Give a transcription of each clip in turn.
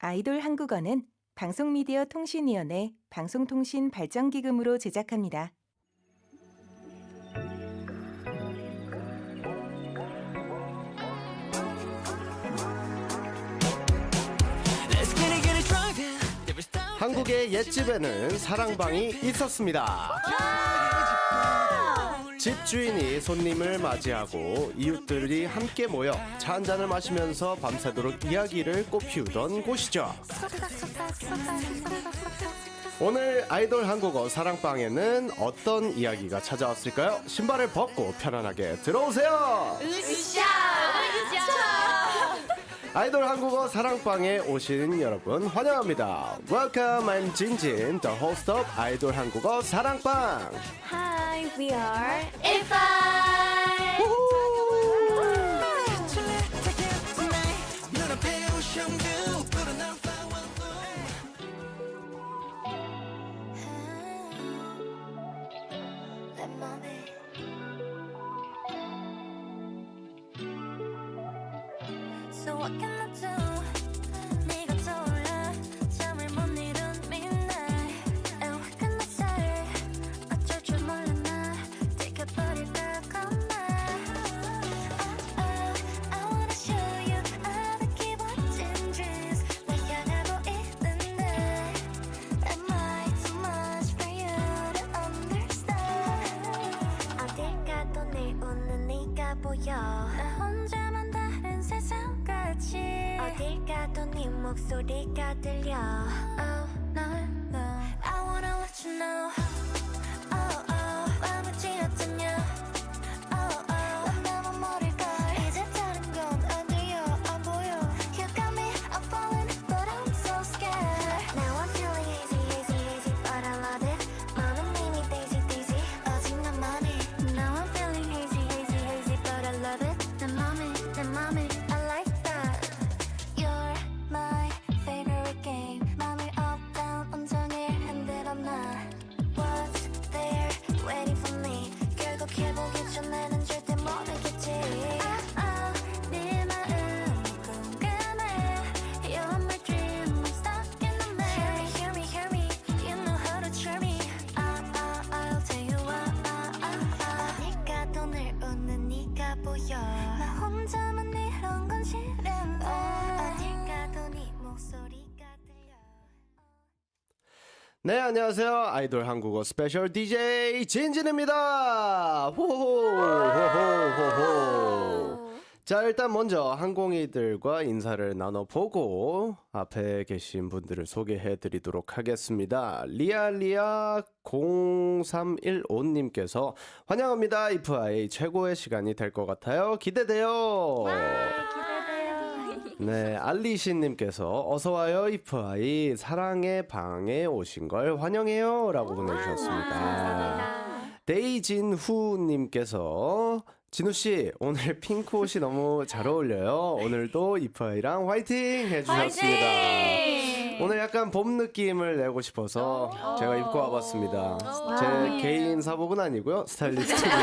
아이돌 한국어는 방송미디어통신위원회 방송통신발전기금으로 제작합니다. 한국의 옛집에는 사랑방이 있었습니다. 집주인이 손님을 맞이하고 이웃들이 함께 모여 차 한잔을 마시면서 밤새도록 이야기를 꽃피우던 곳이죠. 오늘 아이돌 한국어 사랑방에는 어떤 이야기가 찾아왔을까요? 신발을 벗고 편안하게 들어오세요. 아이돌 한국어 사랑방에 오신 여러분 환영합니다. Welcome, I'm 진진, the host of 아이돌 한국어 사랑방. Hi, we are IFI. So what can I do? 네가 떠올라 잠을 못 이룬 midnight. And what can I say? 어쩔 줄 몰라 나 들켜버릴까 겁나. I wanna show you all the 기본진 dreams. 날 향하고 있는데 Am I too much for you to understand? 어딜 가도 늘 웃는 네가 보여. 나 혼자만 다른 세상 같이 어딜 가도 네 목소리가 들려. Oh no no I wanna let you know. Oh oh 아무지 않았냐. Oh oh 난 나만 모를걸. 이제 다른 건 아니야 안 보여. You got me I'm falling but I'm so scared. Now I'm feeling hazy hazy hazy but I love it. 마음은 이미 daisy daisy 오직 나만이. Now I'm feeling hazy hazy hazy but I love it. 내 맘이 I like that. You're my favorite game. 맘을 up down 온종일 흔들어 나. What's there waiting for me? 결국 해보기 전에는 절대 모르겠지. 네 마음이 궁금해. You're my dream. I'm stuck in the maze. Hear me. You know how to charm me. I'll tell you why. 어딜 가도 늘 웃는 네가 보여. 나 혼자만 이런 건 싫은데. 어딜 가도 네 목소리가 들려. 네, 안녕하세요. 아이돌 한국어 스페셜 DJ 진진입니다. 호호호호호호. 자, 일단 먼저 항공이들과 인사를 나눠보고 앞에 계신 분들을 소개해드리도록 하겠습니다. 리아리아 0315님께서 환영합니다. 이프아이 최고의 시간이 될 것 같아요. 기대돼요. 네, 알리신님께서 어서와요 이프아이 사랑의 방에 오신 걸 환영해요 라고 보내주셨습니다. 데이진후님께서 진우씨 오늘 핑크 옷이 너무 잘 어울려요. 오늘도 이프아이랑 화이팅 해주셨습니다. 오늘 약간 봄 느낌을 내고 싶어서 제가 입고 와봤습니다. 제 개인 사복은 아니고요. 스타일리스트분이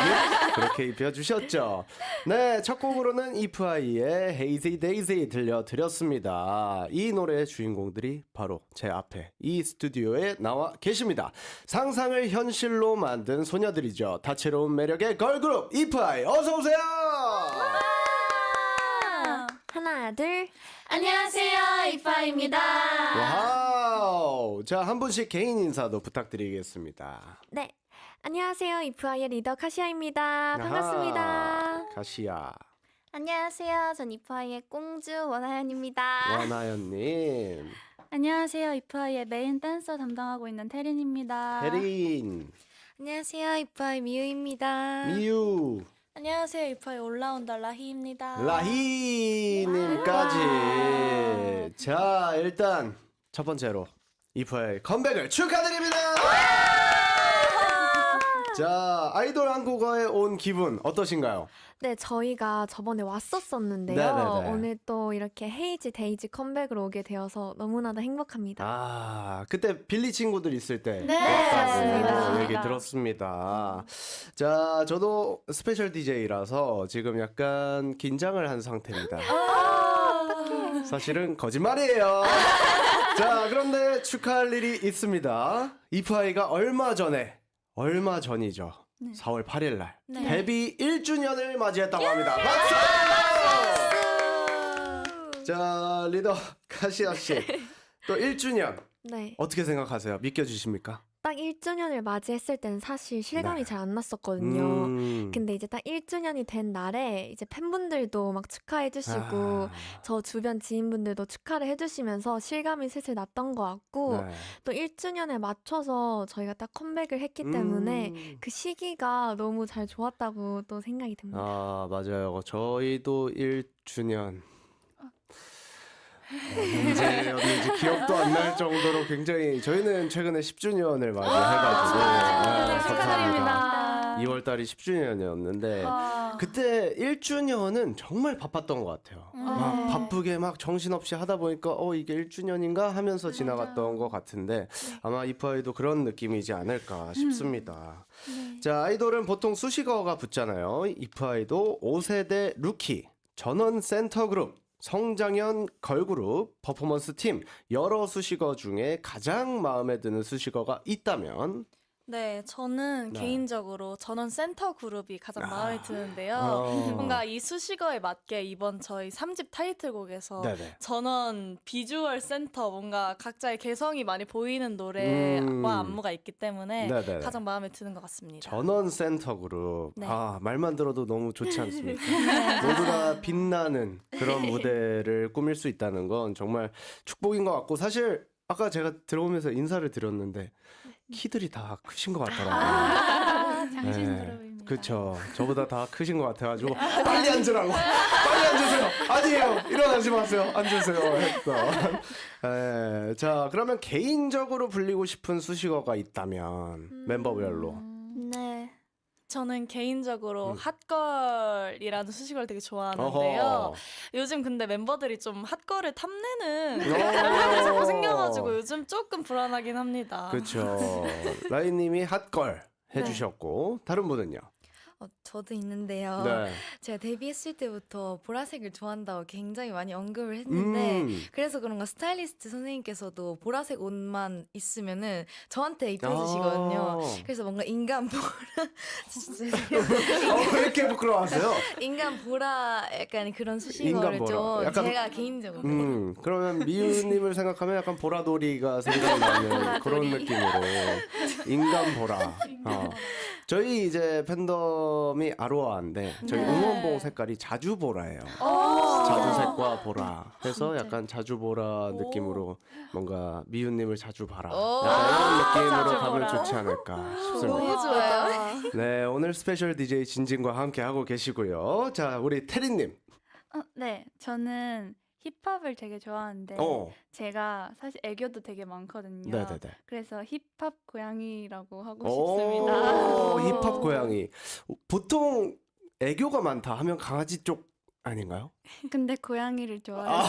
그렇게 입혀주셨죠. 네, 첫 곡으로는 이프아이의 Hazy Daisy 들려드렸습니다. 이 노래의 주인공들이 바로 제 앞에 이 스튜디오에 나와 계십니다. 상상을 현실로 만든 소녀들이죠. 다채로운 매력의 걸그룹 이프아이 어서오세요. 하나 둘. 안녕하세요, 이파입니다. 와우. 자, 한 분씩 개인 인사도 부탁드리겠습니다. 네. 안녕하세요. 이프아이의 리더 카시아입니다. 반갑습니다. 아하, 가시야. 안녕하세요. 전 이프아이의 꽁주 원하연입니다. 원하연님. 안녕하세요, 이파이의 메인 댄서 담당하고 있는 태린입니다. 혜린. 안녕하세요. 이프아이 미우입니다. 미유. 안녕하세요, 이파이 올라온다 라희입니다. 라희님까지. 자, 일단 첫 번째로 이프아이 컴백을 축하드립니다. 자, 아이돌 한국어에 온 기분 어떠신가요? 네, 저희가 저번에 왔었었는데요. 네네네. 오늘 또 이렇게 헤이지 데이지 컴백으로 오게 되어서 너무나도 행복합니다. 아, 그때 빌리 친구들 있을 때 네, 왔다고 맞습니다. 얘기 들었습니다. 자, 저도 스페셜 DJ라서 지금 약간 긴장을 한 상태입니다. 사실은 거짓말이에요. 자, 그런데 축하할 일이 있습니다. 이프아이가 얼마 전이죠. 4월 8일 날 데뷔 1주년을 맞이했다고 합니다. 박수! 자, 리더 카시아 씨. 또 1주년 네. 어떻게 생각하세요? 믿겨주십니까? 딱 1주년을 맞이했을 때는 사실 실감이 네. 잘 안 났었거든요. 근데 이제 딱 1주년이 된 날에 이제 팬분들도 막 축하해 주시고 저 주변 지인분들도 축하를 해주시면서 실감이 슬슬 났던 것 같고 네. 또 1주년에 맞춰서 저희가 딱 컴백을 했기 때문에 그 시기가 너무 잘 좋았다고 또 생각이 듭니다. 아, 맞아요. 저희도 1주년 언제였는지 기억도 안 날 정도로 굉장히 저희는 최근에 10주년을 맞이해가지고 축하드립니다. 2월 달이 10주년이었는데 그때 1주년은 정말 바빴던 것 같아요. 막 바쁘게 막 정신없이 하다 보니까 이게 1주년인가 하면서 지나갔던 것 같은데 아마 이프아이도 그런 느낌이지 않을까 싶습니다. 자, 아이돌은 보통 수식어가 붙잖아요. 이프아이도 5세대 루키, 전원 센터 그룹, 성장현 걸그룹, 퍼포먼스 팀 여러 수식어 중에 가장 마음에 드는 수식어가 있다면 네, 저는 네. 개인적으로 전원 센터 그룹이 가장 마음에 드는데요. 뭔가 이 수식어에 맞게 이번 저희 3집 타이틀곡에서 네네. 전원 비주얼 센터 뭔가 각자의 개성이 많이 보이는 노래와 안무가 있기 때문에 네네. 가장 마음에 드는 것 같습니다. 전원 센터 그룹. 네. 아, 말만 들어도 너무 좋지 않습니까? 모두가 빛나는 그런 무대를 꾸밀 수 있다는 건 정말 축복인 것 같고 사실 아까 제가 들어오면서 인사를 드렸는데 키들이 다 크신 것 같더라고요. 장신 네. 그룹입니다. 그쵸. 저보다 다 크신 것 같아가지고 빨리 앉으라고. 빨리 앉으세요. 아니에요. 일어나지 마세요. 앉으세요. 했던. 네. 자, 그러면 개인적으로 불리고 싶은 수식어가 있다면 멤버별로. 네. 저는 개인적으로 핫걸이라는 수식어를 되게 좋아하는데요. 어허. 요즘 근데 멤버들이 좀 핫걸을 탐내는 오. 현상이 자꾸 생겨가지고 요즘 조금 불안하긴 합니다. 그렇죠. 라인님이 핫걸 해주셨고 다른 분은요? 저도 있는데요. 네. 제가 데뷔했을 때부터 보라색을 좋아한다고 굉장히 많이 언급을 했는데 그래서 그런가 스타일리스트 선생님께서도 보라색 옷만 있으면은 저한테 입혀 주시거든요. 그래서 뭔가 인간 보라 진짜 왜 이렇게 부끄러워하세요? 인간 보라 약간 그런 인간 수식어를 보라. 좀 약간- 제가 개인적으로 그러면 미유님을 생각하면 약간 보라돌이가 생각나는 그런 느낌으로 인간 보라. 저희 이제 팬덤이 아로아인데 저희 응원봉 색깔이 자주보라예요. 자주색과 보라. 그래서 약간 자주보라 느낌으로 뭔가 미유님을 자주 봐라. 약간 이런 느낌으로 가면 좋지 않을까 싶습니다. 너무 좋아요. 네, 오늘 스페셜 DJ 진진과 함께 하고 계시고요. 자, 우리 테리님. 네, 저는 힙합을 되게 좋아하는데 제가 사실 애교도 되게 많거든요. 네네네. 그래서 힙합 고양이라고 하고 오, 싶습니다. 힙합 고양이. 보통 애교가 많다 하면 강아지 쪽 아닌가요? 근데 고양이를 좋아해요.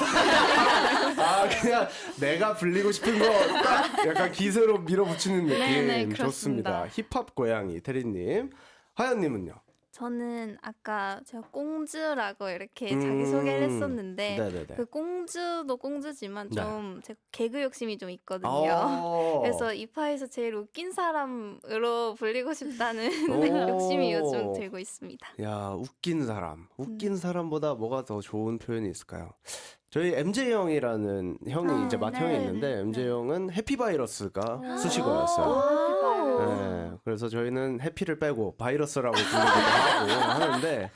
아, 그냥 내가 불리고 싶은 거 딱 약간 기세로 밀어붙이는 느낌. 네네, 좋습니다. 그렇습니다. 힙합 고양이 테리님. 하연님은요? 저는 아까 제가 꽁즈라고 이렇게 음. 자기소개를 했었는데 네네네. 그 꽁즈도 꽁즈지만 네. 좀 제가 개그 욕심이 좀 있거든요. 어. 그래서 이파에서 제일 웃긴 사람으로 불리고 싶다는 오. 욕심이 요즘 들고 있습니다. 야, 웃긴 사람. 웃긴 사람보다 뭐가 더 좋은 표현이 있을까요? 저희 MJ 형이라는 형이 이제 맏형이 있는데 MJ 형은 해피바이러스가 수식어였어요. 네, 그래서 저희는 해피를 빼고 바이러스라고 부르기도 하고 하는데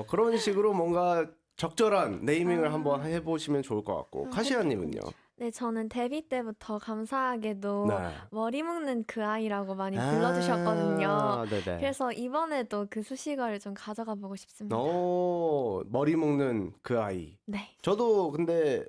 그런 식으로 뭔가 적절한 네이밍을 한번 해보시면 좋을 것 같고 카시아님은요? 네, 저는 데뷔 때부터 감사하게도 네. 머리 묶는 그 아이라고 많이 불러주셨거든요. 네네. 그래서 이번에도 그 수식어를 좀 가져가 보고 싶습니다. 머리 묶는 그 아이. 네. 저도 근데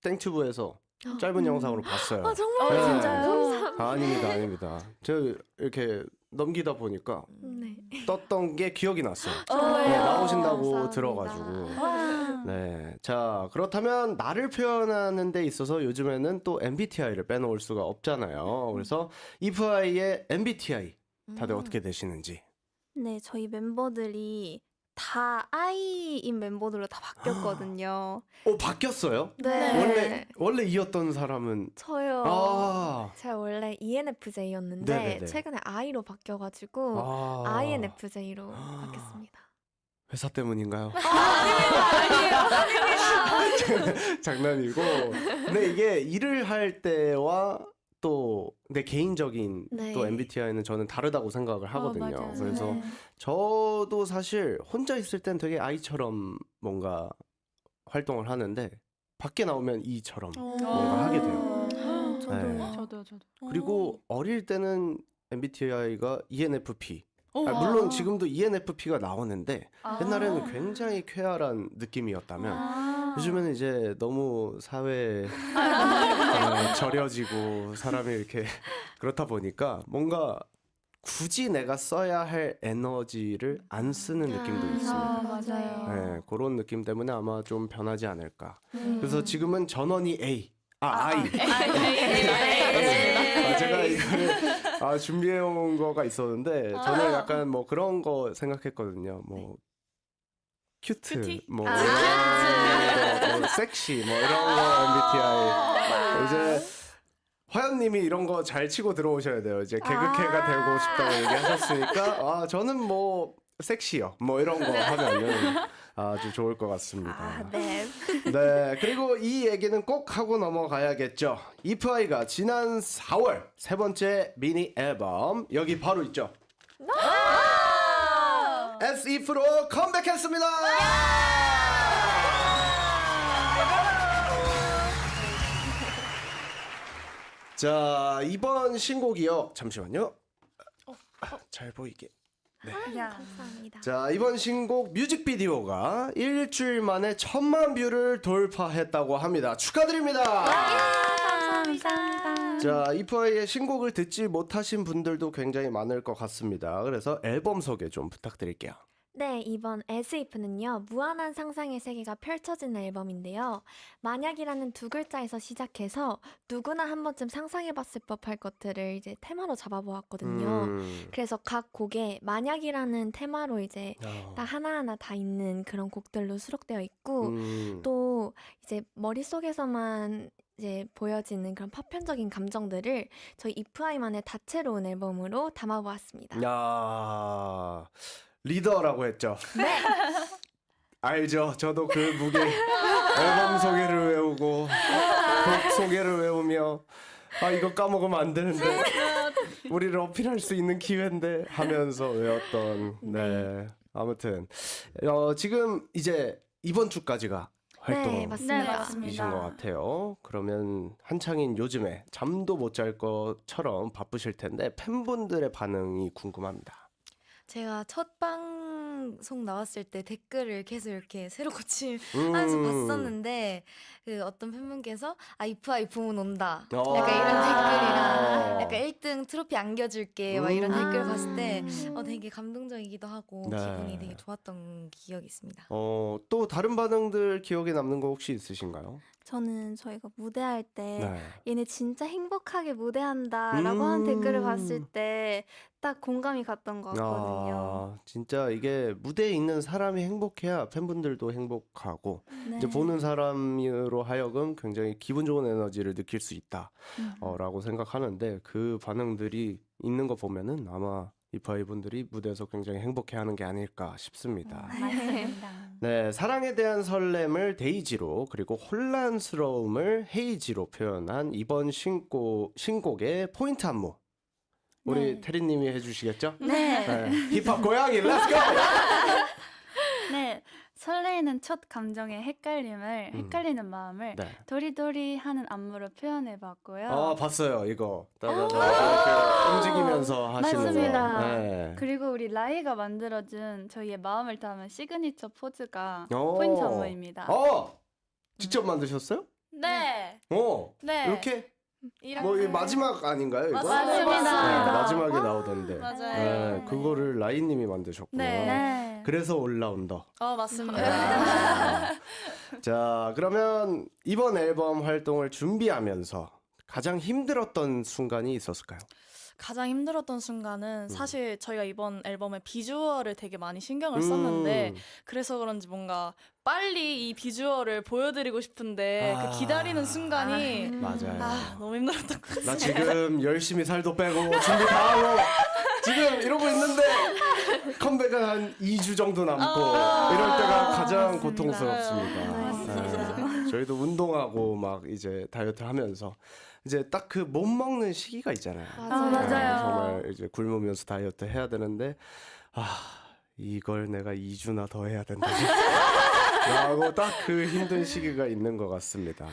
땡튜브에서 짧은 영상으로 봤어요. 아, 정말 네. 진짜요? 아닙니다. 제가 이렇게 넘기다 보니까 네. 떴던 게 기억이 났어요. 정말요? 네, 나오신다고 감사합니다. 들어가지고. 네. 자, 그렇다면 나를 표현하는 데 있어서 요즘에는 또 MBTI를 빼놓을 수가 없잖아요. 그래서 이프아이의 MBTI 다들 어떻게 되시는지. 네, 저희 멤버들이 다 I인 멤버들로 다 바뀌었거든요. 바뀌었어요? 네. 원래 이었던 사람은 저요. 아, 제가 원래 ENFJ였는데 네네네. 최근에 I로 바뀌어가지고 INFJ로 바뀌었습니다. 회사 때문인가요? 장난이고. 근데 이게 일을 할 때와 또 내 개인적인 네. 또 MBTI는 저는 다르다고 생각을 하거든요. 맞아요. 그래서 네. 저도 사실 혼자 있을 땐 되게 I처럼 뭔가 활동을 하는데 밖에 나오면 E처럼 뭔가 하게 돼요. 네. 저도. 그리고 어릴 때는 MBTI가 ENFP. 물론 지금도 ENFP가 나오는데 옛날에는 굉장히 쾌활한 느낌이었다면 요즘에는 이제 너무 사회에 절여지고 사람이 이렇게 그렇다 보니까 뭔가 굳이 내가 써야 할 에너지를 안 쓰는 느낌도 있습니다. 맞아요. 네, 그런 느낌 때문에 아마 좀 변하지 않을까. 그래서 지금은 전원이 I. 제가 이거를 준비해 온 거가 있었는데 저는 약간 뭐 그런 거 생각했거든요. 뭐 큐트, 뭐 섹시, 뭐 이런 거 MBTI. 이제 화연님이 이런 거 잘 치고 들어오셔야 돼요. 이제 개그캐가 되고 싶다고 얘기하셨으니까 저는 뭐 섹시요, 뭐 이런 거 하면은 아주 좋을 것 같습니다. 네. 네, 그리고 이 얘기는 꼭 하고 넘어가야겠죠. 이프아이가 지난 4월 세 번째 미니 앨범 여기 바로 있죠. As If로 컴백했습니다. 자, 이번 신곡이요. 잠시만요. 잘 보이게. 감사합니다. 자, 이번 신곡 뮤직비디오가 일주일 만에 1000만 뷰를 돌파했다고 합니다. 축하드립니다. 감사합니다. 자, 이프아이의 신곡을 듣지 못하신 분들도 굉장히 많을 것 같습니다. 그래서 앨범 소개 좀 부탁드릴게요. 네, 이번 As If는요, 무한한 상상의 세계가 펼쳐지는 앨범인데요. 만약이라는 두 글자에서 시작해서 누구나 한 번쯤 상상해봤을 법할 것들을 이제 테마로 잡아보았거든요. 그래서 각 곡에 만약이라는 테마로 이제 딱 하나하나 다 있는 그런 곡들로 수록되어 있고, 또 이제 머릿속에서만 이제 보여지는 그런 파편적인 감정들을 저희 이프아이만의 다채로운 앨범으로 담아보았습니다. 야, 리더라고 했죠. 네. 알죠. 저도 그 무게. 앨범 소개를 외우고 곡 소개를 외우며 이거 까먹으면 안 되는데 우리를 어필할 수 있는 기회인데 하면서 외웠던. 네. 아무튼 지금 이제 이번 주까지가 활동 네, 맞습니다. 이신 것 같아요. 그러면 한창인 요즘에 잠도 못 잘 것처럼 바쁘실 텐데 팬분들의 반응이 궁금합니다. 제가 첫 방송 나왔을 때 댓글을 계속 이렇게 새로 고침하면서 봤었는데 그 어떤 팬분께서 이프아이 붕은 온다 약간 이런 댓글이랑 약간 1등 트로피 안겨줄게 막 이런 댓글 봤을 때 되게 감동적이기도 하고 네. 기분이 되게 좋았던 기억이 있습니다. 또 다른 반응들 기억에 남는 거 혹시 있으신가요? 저는 저희가 무대할 때 네. 얘네 진짜 행복하게 무대한다라고 한 댓글을 봤을 때 딱 공감이 갔던 것 같거든요. 진짜 이게 무대에 있는 사람이 행복해야 팬분들도 행복하고 네. 이제 보는 사람으로 하여금 굉장히 기분 좋은 에너지를 느낄 수 있다 라고 생각하는데 그 반응들이 있는 거 보면은 아마 이프아이 분들이 무대에서 굉장히 행복해하는 게 아닐까 싶습니다. 맞습니다. 네, 사랑에 대한 설렘을 데이지로 그리고 혼란스러움을 헤이지로 표현한 이번 신곡의 포인트 안무 우리 네. 테리님이 해주시겠죠? 네. 네. 힙합 고양이 렛츠고! 네. 설레이는 첫 감정의 헷갈리는 마음을 네. 도리도리 하는 안무로 표현해봤고요. 봤어요 이거 이렇게 움직이면서 하시는 맞습니다. 거. 네. 그리고 우리 라이가 만들어준 저희의 마음을 담은 시그니처 포즈가 오. 포인트 안무입니다. 직접 만드셨어요? 네. 네. 이렇게 이렇게. 뭐 마지막 아닌가요 이거? 맞습니다. 네, 마지막에 나오던데. 맞아요. 네, 그거를 라이님이 만드셨구나. 네. 그래서 올라운더. 맞습니다. 자, 그러면 이번 앨범 활동을 준비하면서 가장 힘들었던 순간이 있었을까요? 가장 힘들었던 순간은 사실 저희가 이번 앨범에 비주얼을 되게 많이 신경을 썼는데 그래서 그런지 뭔가 빨리 이 비주얼을 보여드리고 싶은데 그 기다리는 순간이 맞아요. 너무 힘들었던 것 같습니다. 나 지금 열심히 살도 빼고 준비 다 하고 지금 이러고 있는데 컴백은 한 2주 정도 남고 이럴 때가 가장 고통스럽습니다. 네. 저희도 운동하고 막 이제 다이어트 하면서 이제 딱 그 못 먹는 시기가 있잖아요. 맞아요. 정말 이제 굶으면서 다이어트 해야 되는데 이걸 내가 2주나 더 해야 된다. 라고 딱 그 힘든 시기가 있는 것 같습니다.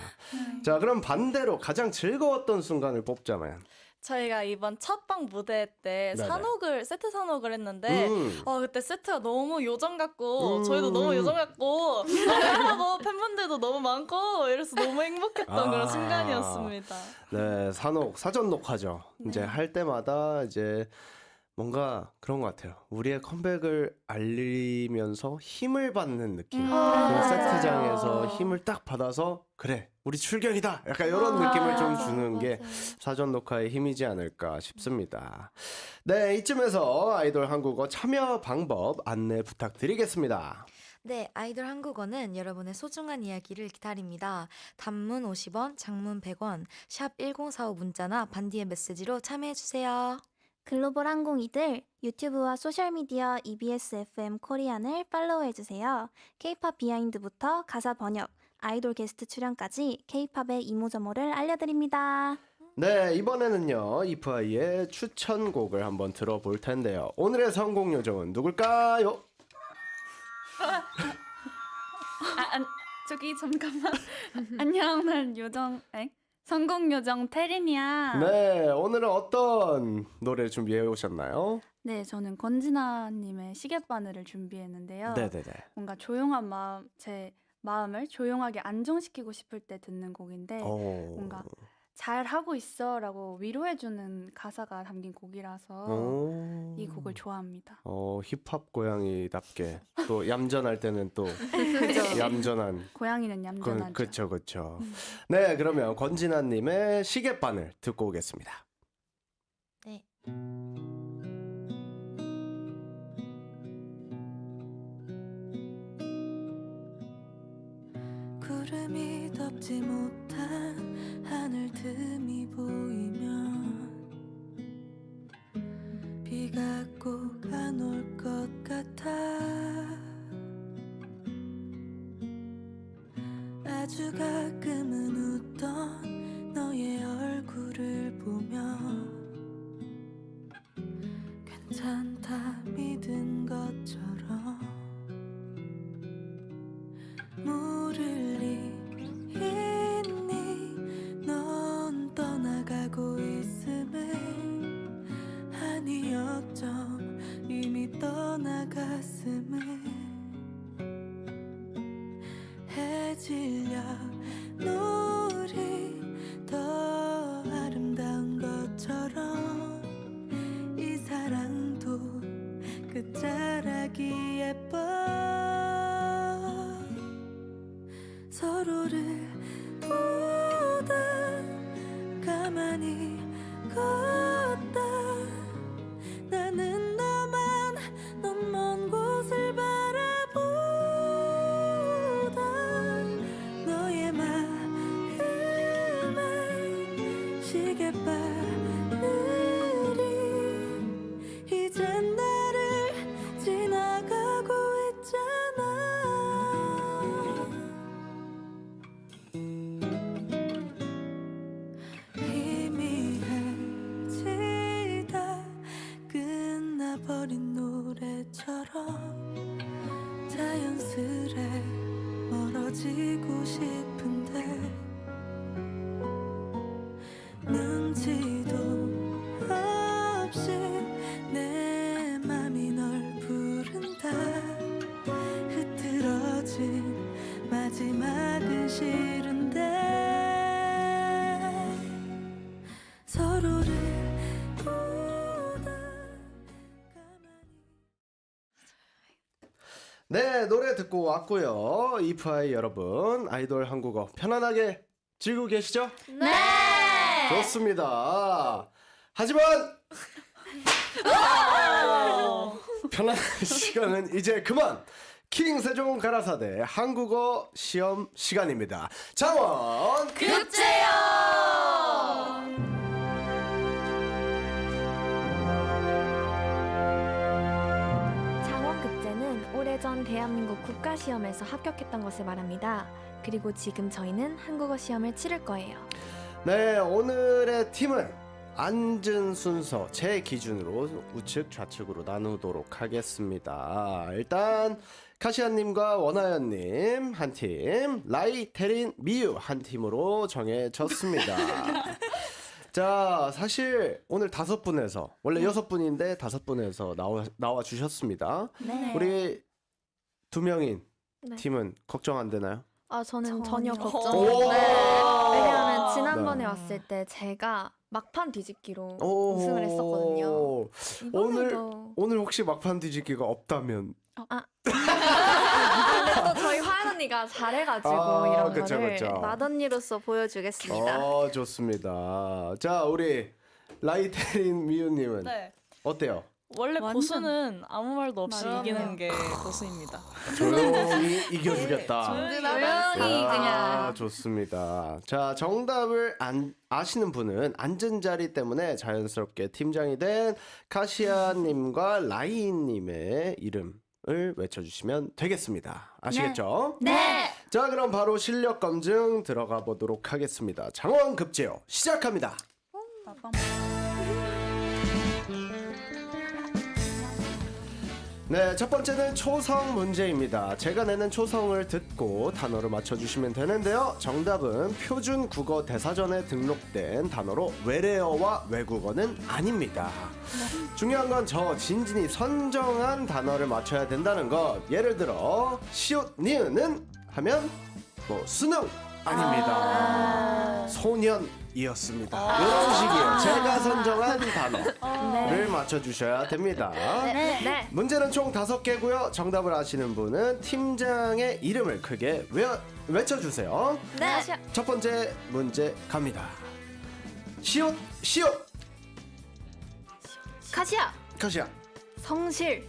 자, 그럼 반대로 가장 즐거웠던 순간을 뽑자면 저희가 이번 첫방 무대 때 네네. 세트 산옥을 했는데 그때 세트가 너무 요정 같고 저희도 너무 요정 같고 너무 팬분들도 너무 많고 이래서 너무 행복했던 그런 순간이었습니다. 네, 사전 녹화죠. 이제 할 때마다 이제 뭔가 그런 것 같아요. 우리의 컴백을 알리면서 힘을 받는 느낌. 그 세트장에서 힘을 딱 받아서 그래, 우리 출격이다. 약간 이런 느낌을 좀 주는 게 사전 녹화의 힘이지 않을까 싶습니다. 네, 이쯤에서 아이돌 한국어 참여 방법 안내 부탁드리겠습니다. 네, 아이돌 한국어는 여러분의 소중한 이야기를 기다립니다. 단문 50원, 장문 100원, 샵 1045 문자나 반디의 메시지로 참여해주세요. 글로벌 항공이들 유튜브와 소셜미디어 EBS FM 코리안을 팔로우해주세요. K-팝 비하인드부터 가사 번역, 아이돌 게스트 출연까지 K-팝의 이모저모를 알려드립니다. 네, 이번에는요 이프아이의 추천곡을 한번 들어볼 텐데요. 오늘의 성공 요정은 누굴까요? 저기 잠깐만. 안녕, 난 성공 요정 태린이야. 네, 오늘은 어떤 노래 준비해 오셨나요? 네, 저는 권진아님의 시계바늘을 준비했는데요. 네네네. 뭔가 조용한 제 마음을 조용하게 안정시키고 싶을 때 듣는 곡인데 뭔가 잘 하고 있어라고 위로해주는 가사가 담긴 곡이라서 이 곡을 좋아합니다. 힙합 고양이답게 또 얌전할 때는 또 얌전한 고양이는 얌전하죠. 그쵸. 네, 그러면 권진아님의 시계바늘 듣고 오겠습니다. 네. 구름이 덮지 못한 하늘 틈이 보이면 비가 꼭 안 올 것 같아. 아주 가끔은 웃던 너의 얼굴을 보며 괜찮다 믿은 것처럼 모를 리 있니 넌 떠나가고 있음을. 아니 어쩜 이미 떠나갔음을. 해질녘 노을이 더 아름다운 것처럼 이 사랑도 끝자락이 예뻐. 서로를 보다 가만히 걷다. 나는 너만 넌 먼 곳을 바라보다. 너의 마음에 시계바늘이 이젠 나를 지나가고 있잖아. 희미해지다 끝나버린 노래처럼 자연스레 멀어지고 싶은데 눈치도 없이 내 맘이 널 부른다. 흐트러진 마지막은 싫은데 서로를 보다 가만히. 네, 노래 듣고 왔고요. 이프아이 여러분, 아이돌 한국어 편안하게 즐기고 계시죠? 네! 좋습니다. 하지만 편안한 시간은 이제 그만. 킹 세종 가라사대 한국어 시험 시간입니다. 장원 급제요. 장원급제는 오래전 대한민국 국가시험에서 합격했던 것을 말합니다. 그리고 지금 저희는 한국어 시험을 치를 거예요. 네, 오늘의 팀은 앉은 순서 제 기준으로 우측 좌측으로 나누도록 하겠습니다. 일단 카시아님과 원하연님 한 팀, 라이, 태린, 미유 한 팀으로 정해졌습니다. 자, 사실 오늘 5분에서 원래 6분인데 5분에서 나와 주셨습니다. 네. 우리 2명인 네. 팀은 걱정 안 되나요? 저는 전혀 전혀. 걱정. 오! 왜냐하면 지난번에 네. 왔을 때 제가 막판 뒤집기로 오. 우승을 했었거든요. 오늘 이번에도 혹시 막판 뒤집기가 없다면 근데 또 저희 화연 언니가 잘해가지고 이런 그쵸, 거를 그쵸. 맏언니로서 보여주겠습니다. 좋습니다. 자, 우리 라이테린 미유님은 네. 어때요? 원래 완전. 고수는 아무 말도 없이 맞아요. 이기는 게 고수입니다. 조용히 이겨주겠다. 조용히 아, 좋습니다. 자, 정답을 아시는 분은 앉은 자리 때문에 자연스럽게 팀장이 된 카시아님과 라이님의 이름을 외쳐주시면 되겠습니다. 아시겠죠? 네. 자, 그럼 바로 실력 검증 들어가 보도록 하겠습니다. 장원 급제요 시작합니다. 네, 첫 번째는 초성 문제입니다. 제가 내는 초성을 듣고 단어를 맞춰주시면 되는데요. 정답은 표준 국어 대사전에 등록된 단어로 외래어와 외국어는 아닙니다. 중요한 건 저 진진이 선정한 단어를 맞춰야 된다는 것. 예를 들어 시옷 니은은 하면 뭐 수능 아닙니다. 소년이었습니다. 이런 식이에요. 제가 선정한 단어를 맞춰주셔야 됩니다. 네. 문제는 총 5개고요. 정답을 아시는 분은 팀장의 이름을 크게 외쳐주세요. 네. 첫 번째 문제 갑니다. 시옷 카시아. 카시아 성실.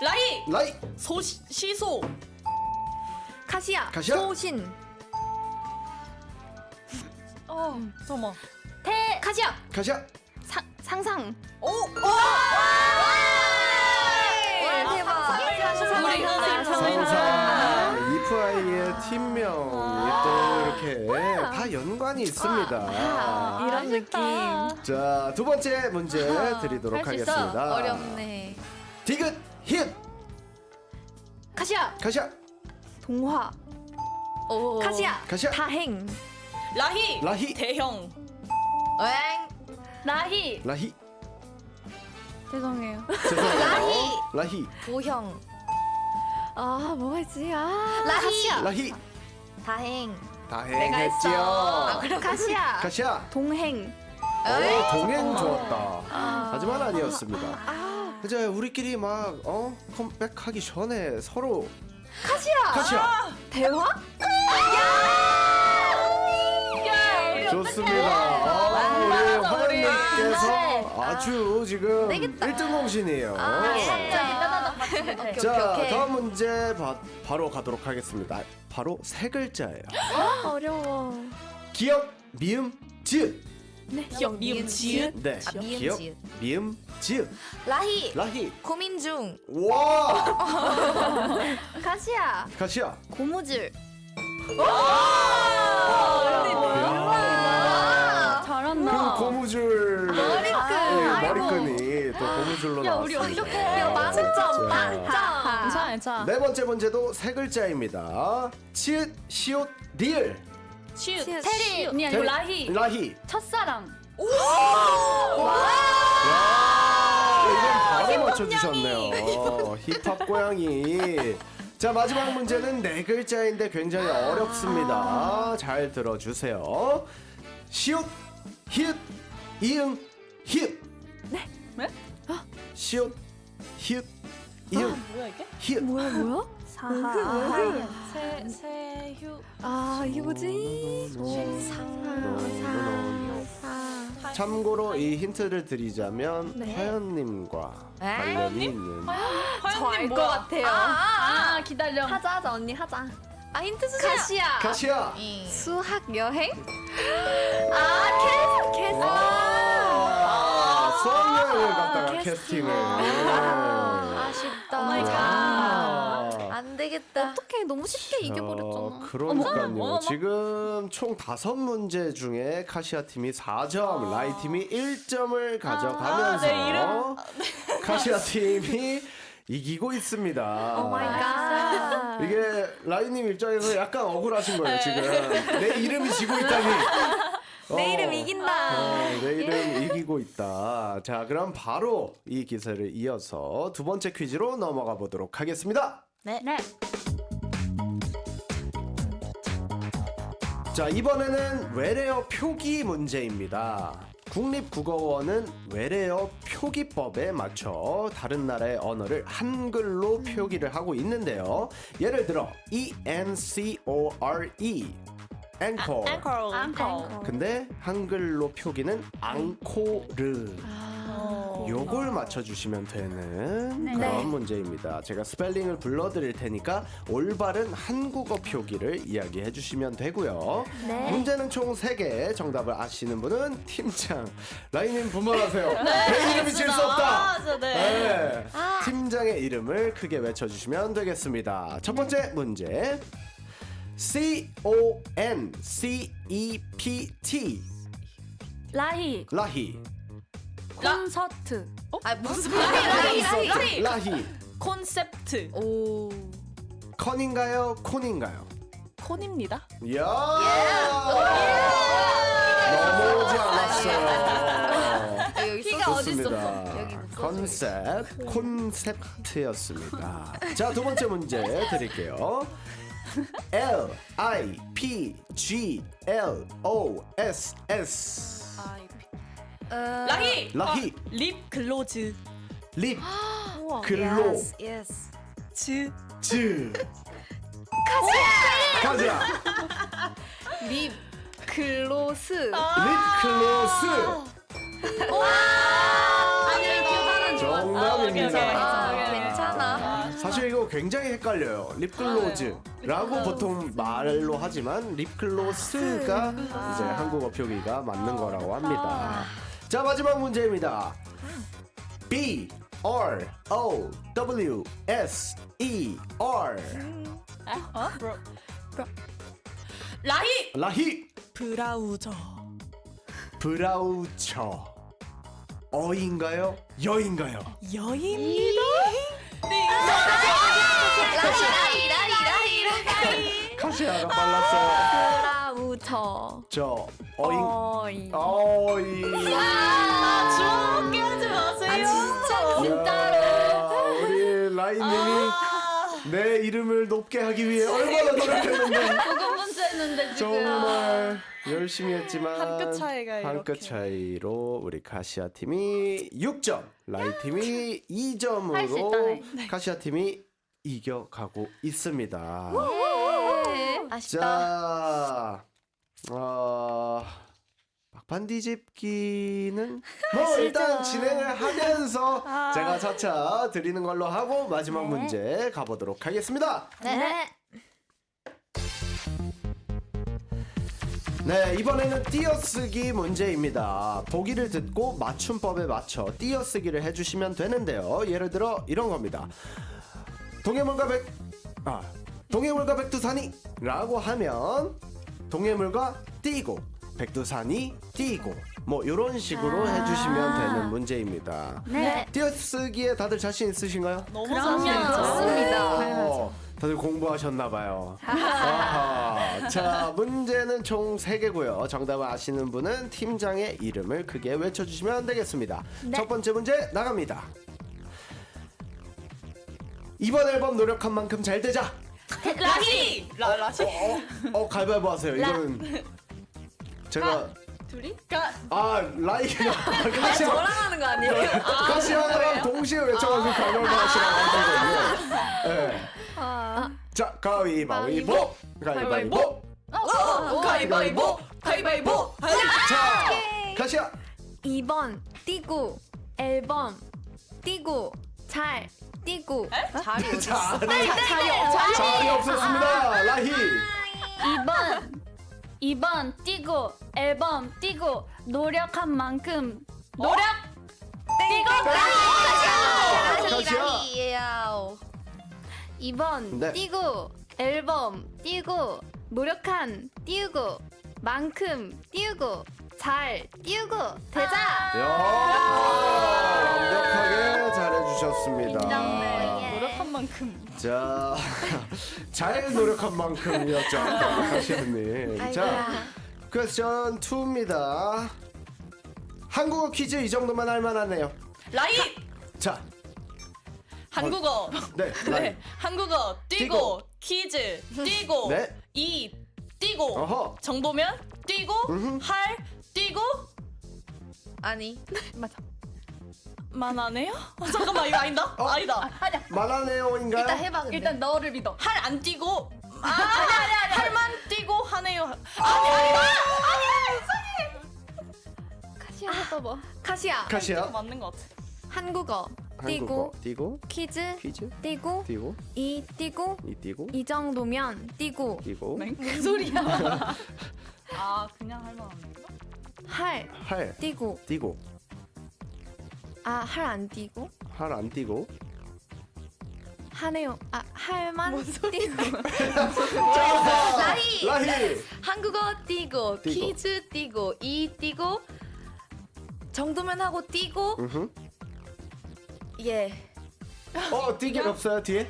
라이 시소. 카시아. 카시아 소신. 잠깐만. 카시아. 카시아 상상. 오. 대박. 상상 이프아이의 팀명이 또 이렇게 다 연관이 있습니다. 이런 느낌. 자, 두 번째 문제 드리도록 할수 있어. 하겠습니다. 어렵네. 디귿 히읗 카시아. 카시아 동화. 오. 카시아. 카시아 다행. 라히 대형. 라희. 라히 죄송해요. 죄송해요. 라히 도형. 뭐가 있지? 카시아. 라히 다행. 다행했지요. 카시아. 카시아 동행. 동행 좋았다. 하지만 아니었습니다. 이제 우리끼리 막 컴백하기 전에 서로 카시아 대화? 좋습니다. 우리 화연님께서 아주 지금 1등 공신이에요. 자, 다음 문제 바로 가도록 하겠습니다. 바로 3글자예요. 어려워. 기역, 미음, 지읒. 기억 미음 지읒. 네, 미음, 기역, 지읒. 미음, 지읒. 라희. 라히. 고민 중. 와, 카시아. 카시아. 고무줄. 잘한다. 그 고무줄 머리끈이 또 고무줄로 나왔습니다. 만점. 괜찮아. 네 번째 문제도 3글자입니다. 치읓, 시옷, 리을. 치읓. 테리. 아니 아니고 라희. 라히. 첫사랑. 야, 이건 바로 맞춰주셨네요. 힙합 고양이. 자, 마지막 문제는 4글자인데 굉장히 어렵습니다. 잘 들어주세요. 시옷, 히읗, 이응, 히읗. 네? 시옷, 히읗, 이응, 뭐야 이게? 히읗. 뭐야? 사하. 세휴. 이게 뭐지? 참고로 이 힌트를 드리자면 네. 화연님과 관련이 있는 저 알 것 같아요. 기다려. 하자 언니 하자. 아 힌트 주세요. 가시야. 카시아. 수학 여행? 수학여행을 갖다가 캐스팅. 캐스팅을. 아쉽다. 안 되겠다. 어떻게 너무 쉽게 이겨버렸잖아. 그러니까요. 지금 총 5문제 중에 카시아 팀이 4점, 라이 팀이 1점을 가져가면서 카시아 팀이 이기고 있습니다. 오 마이 갓. 이게 라이님 입장에서 약간 억울하신 거예요, 지금. 내 이름이 지고 있다니. 내 이름 이긴다. 내 이름 이기고 있다. 자, 그럼 바로 이 기세를 이어서 두 번째 퀴즈로 넘어가 보도록 하겠습니다. 네. 자, 이번에는 외래어 표기 문제입니다. 국립국어원은 외래어 표기법에 맞춰 다른 나라의 언어를 한글로 표기를 하고 있는데요. 예를 들어 ENCORE 앵콜. 근데 한글로 표기는 앙코르. 요걸 맞춰주시면 되는 그런 문제입니다. 제가 스펠링을 불러드릴 테니까 올바른 한국어 표기를 이야기해 주시면 되고요. 네. 문제는 총 3개. 정답을 아시는 분은 팀장 라이님 분발하세요. 내 이름이 질 수 없다. 네. 팀장의 이름을 크게 외쳐주시면 되겠습니다. 첫 번째 문제. CONCEPT 라희. 라히. 콘서트. 무슨 라히. 콘셉트. 오. 컨인가요? 콘인가요? 콘입니다. 이야. 넘어오지 않았어요. 키가 어디 좋습니다. 여기 콘셉트였습니다. 자, 두 번째 문제 드릴게요. LIPGLOSS 라희. 라히. 립 글로즈. 립 글로 예스. 즈. 즈 가자. 립 글로스. 립 글로스 정답입니다. 괜찮아. 사실 이거 굉장히 헷갈려요. 립글로즈라고 보통 말로 하지만 립글로스가 이제 한국어 표기가 맞는 거라고 합니다. 자, 마지막 문제입니다. B R O W S E R 라희. 라히. 브라우저. 브라우처. 어인가요? 여인가요? 여입니다. 카시아가 빨랐어요. 브라우처. 저 어인. 어이. 어이. 주먹게 하지 마세요. 진짜로. 우리 라인님이 내 이름을 높게 하기 위해 얼마나 노력했는데. 그거 문제였는데 지금. 정말 열심히 했지만 한 끗 차이가 한 끗 이렇게. 차이로 우리 카시아 팀이 6점, 라이 팀이 할수 2점으로 있다네. 카시아 팀이 이겨가고 있습니다. 아쉽다. 자, 막판 뒤집기는 뭐 일단 진행을 하면서 제가 차차 드리는 걸로 하고 마지막 문제 가보도록 하겠습니다. 네. 네, 이번에는 띄어쓰기 문제입니다. 보기를 듣고 맞춤법에 맞춰 띄어쓰기를 해주시면 되는데요. 예를 들어 이런 겁니다. 동해물과 백두산이 라고 하면 동해물과 띄고 백두산이 띄고 뭐 이런 식으로 해주시면 되는 문제입니다. 네. 띄어쓰기에 다들 자신 있으신가요? 너무 좋습니다. 다들 공부하셨나봐요. 아하. 자, 문제는 총 3개고요. 정답을 아시는 분은 팀장의 이름을 크게 외쳐주시면 되겠습니다. 첫 번째 문제 나갑니다. 이번 앨범 노력한 만큼 잘 되자. 라희. 라희. 가위바위보 하세요. 이거는 제가 둘이? 라이가 카시아 저랑 하는 거 아니에요? 카시아랑 동시에 외쳐가지고 가위바위보 하시라고 하거든요. 네. 자, 가위바위보. 가위바위보. 가위바위보. 가위바위보. 자, 카시아 2번 띄고 앨범 띄고 잘 띄고 자리 어디 있어? 자리 없었습니다. 라희. 2번 띄고 앨범 띄고 노력한 만큼 노력 띄고 가시야. 2번 네. 띄고 앨범 띄고 노력한 띄우고 만큼 띄우고 잘 띄우고 되자. 야, 완벽하게 잘해주셨습니다. 노력한 만큼. 자, 잘 노력한 만큼이었죠, 가시현님. 자, 퀘스천 2입니다. 한국어 퀴즈 이 정도만 할만하네요. 라이 자, 한국어. 네, 라희. 네, 한국어 띄고 퀴즈 띄고 네. 이 띄고 어허. 정도면 띄고 음흠. 할 띄고 아니. 만하네요? 잠깐만 이거 아니다. 아니다. 말하네요인가요? 일단 해봐 근데. 일단 너를 믿어. 할 안 띄고 아니 할만 띄고 하네요. 카시아 해봐봐. 카시아 가시야. 맞는 것 같아. 한국어 띄고 한국어 띄고 퀴즈 퀴즈 띄고 띄고 이 띄고 이 띄고 이 정도면 띄고 띄고 무슨 소리야? 아 그냥 할 만한 건가? 할 할 띄고 띄고 할 안 띄고 할 안 띄고 하네요. 할만 띄고 라희. 한국어 띄고 띄고. 퀴즈 띄고 이 띄고 정도면 하고 띄고 음흠. 예. 띄기 없어요 뒤에?